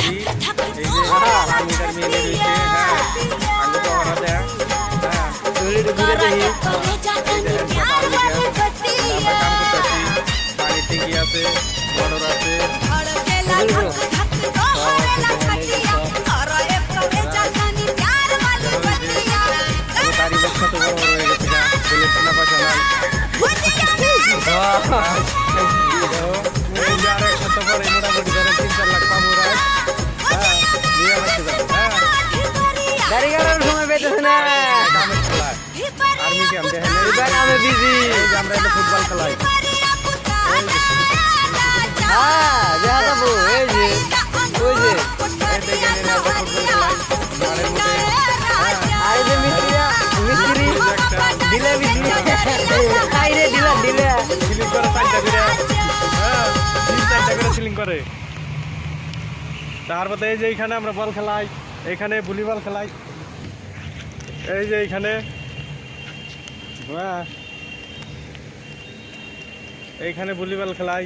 এই যে পানিটার মিলে রয়েছে। হ্যাঁ আগে তো ওরা দেয়। হ্যাঁ ঘুরে দেখি আমরা কাম করতেছি। পানির ট্যাঙ্কি আছে, মোটর আছে, গাড়ি বক্স তো বড় বড় হয়ে গেছে, ছেলের টাকা পয়সা নাই। আর এক সপ্তাহ পরে মোটামুটি ধরেন 3-4 লাখ পাবো রায়। হ্যাঁ নিয়ে রাখতে যাবো। হ্যাঁ গাড়ি গাড়ার সময় পেতেছে না। কামের খেলায় আর্মি ক্যাম্প দেখেন, এবার আমি বিজি। এই যে আমরা একটা ফুটবল খেলাই। হ্যাঁ দেখা যাবো। এই যে ওই যে এই দেখেন এনে একটা ফুটবল খেলাই মাঠের মধ্যে। আর এই যে মিস্ত্রি দিলে বিজি খাই রে দিলা সিলিং করে 4টা করে। হ্যাঁ 3-4টা করে সিলিং করে। তারপরে এই যে এইখানে আমরা বল খেলাই, এখানে ভলিবল খেলাই, এই যে এইখানে। হ্যাঁ এইখানে ভলিবল খেলাই।